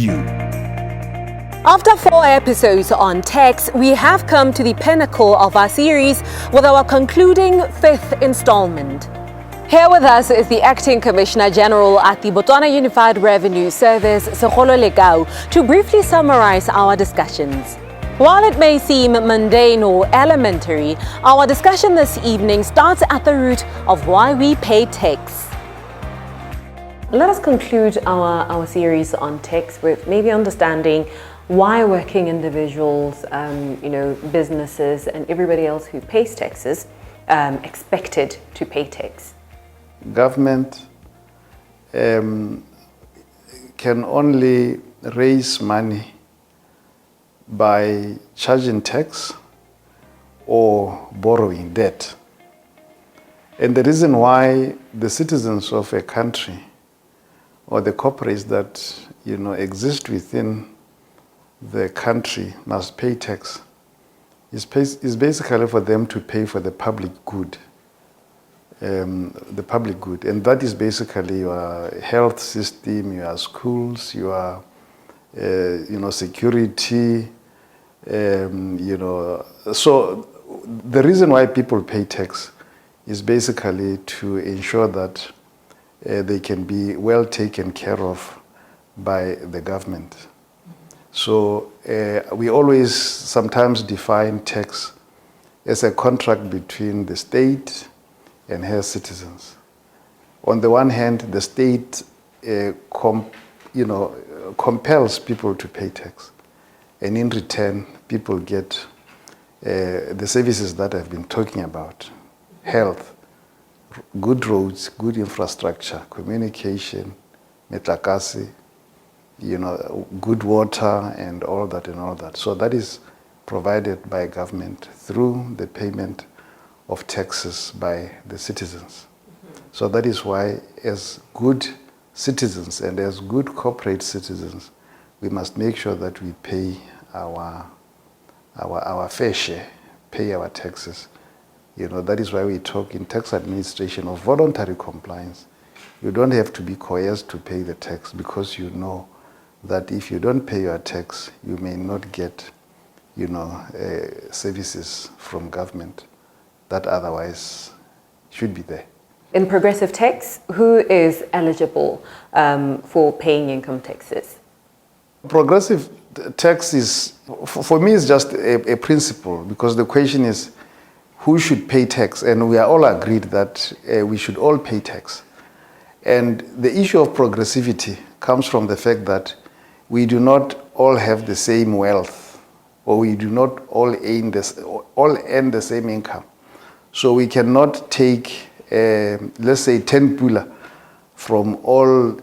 You. After 4 episodes on tax, we have come to the pinnacle of our series with our concluding 5th installment. Here with us is the Acting Commissioner General at the Botswana Unified Revenue Service, Sekgolo Lekau, to briefly summarize our discussions. While it may seem mundane or elementary, our discussion this evening starts at the root of why we pay tax. Let us conclude our series on tax with maybe understanding why working individuals, businesses and everybody else who pays taxes expected to pay tax. Government can only raise money by charging tax or borrowing debt. And the reason why the citizens of a country or the corporates that exist within the country must pay tax is basically for them to pay for the public good. And that is basically your health system, your schools, your security. So the reason why people pay tax is basically to ensure that they can be well taken care of by the government. So we always sometimes define tax as a contract between the state and her citizens. On the one hand, the state compels people to pay tax, and in return, people get the services that I've been talking about: health, good roads, good infrastructure, communication, metlakase, good water, and all that. So that is provided by government through the payment of taxes by the citizens. So that is why, as good citizens and as good corporate citizens, we must make sure that we pay our fair share, pay our taxes. That is why we talk in tax administration of voluntary compliance. You don't have to be coerced to pay the tax, because you know that if you don't pay your tax, you may not get, services from government that otherwise should be there. In progressive tax, who is eligible for paying income taxes? Progressive tax is, for me, is just a principle, because the question is who should pay tax, and we are all agreed that we should all pay tax. And the issue of progressivity comes from the fact that we do not all have the same wealth, or we do not all earn the same income. So we cannot take, let's say, 10 pula from all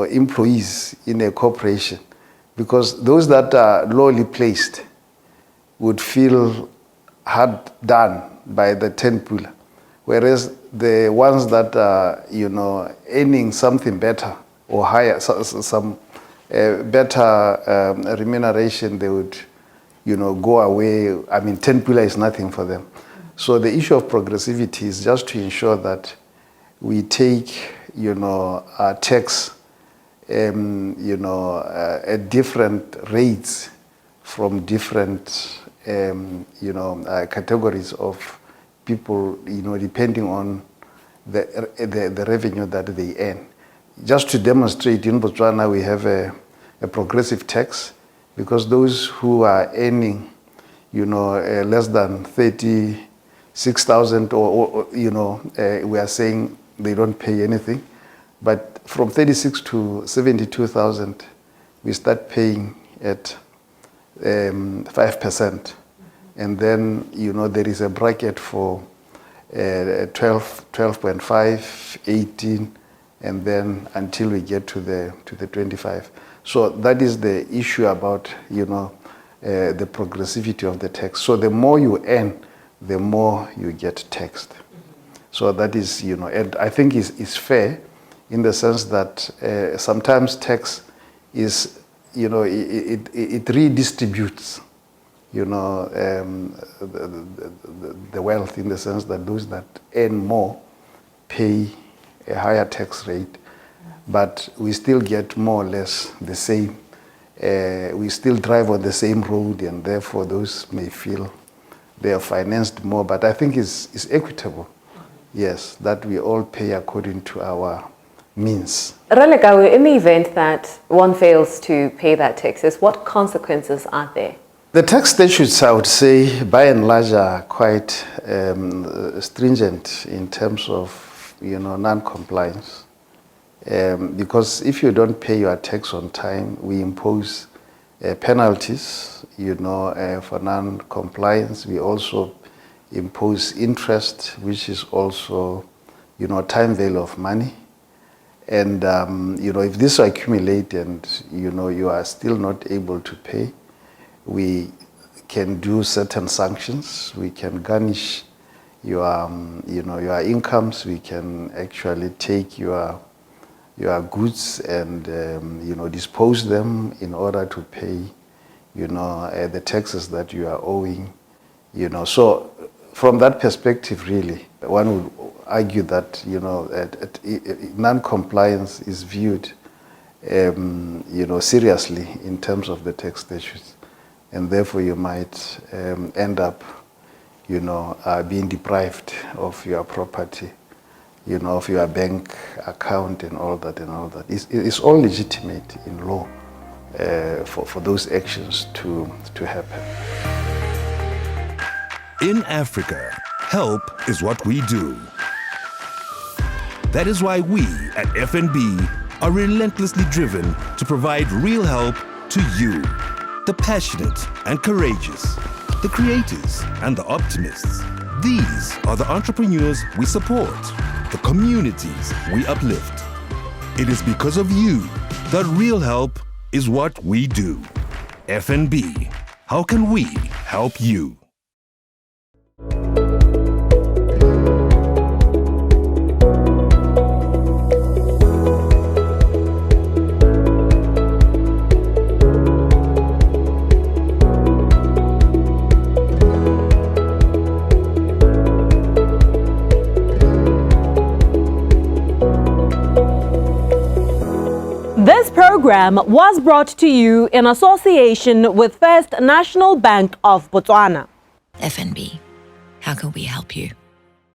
employees in a corporation, because those that are lowly placed would feel hard done by the 10 pula, whereas the ones that are earning something better or higher, some better remuneration, they would go away. I mean, 10 pula is nothing for them. So the issue of progressivity is just to ensure that we take our tax at different rates from different categories of people, depending on the revenue that they earn. Just to demonstrate, in Botswana we have a progressive tax, because those who are earning less than 36,000 or we are saying they don't pay anything. But from 36 to 72,000, we start paying at 5%. And then, there is a bracket for 12.5, 18, and then until we get to the 25. So that is the issue about, the progressivity of the tax. So the more you earn, the more you get taxed. So that is, and I think is fair, in the sense that sometimes tax is, it redistributes, the wealth, in the sense that those that earn more pay a higher tax rate, but we still get more or less the same we still drive on the same road, and therefore those may feel they are financed more. But I think it's equitable, yes, that we all pay according to our means. Ralekawe, in the event that one fails to pay that taxes, what consequences are there? The tax statutes, I would say, by and large, are quite stringent in terms of, non-compliance. Because if you don't pay your tax on time, we impose penalties, for non-compliance. We also impose interest, which is also, time value of money. And, if this accumulates and, you are still not able to pay, we can do certain sanctions. We can garnish your incomes. We can actually take your goods and, dispose them in order to pay, the taxes that you are owing, So from that perspective, really, one would argue that, non-compliance is viewed, seriously in terms of the tax statutes. And therefore you might end up, being deprived of your property, of your bank account and all that. It's all legitimate in law for those actions to happen. In Africa, help is what we do. That is why we at FNB are relentlessly driven to provide real help to you, the passionate and courageous, the creators and the optimists. These are the entrepreneurs we support, the communities we uplift. It is because of you that real help is what we do. FNB, how can we help you? This program was brought to you in association with First National Bank of Botswana. FNB, how can we help you?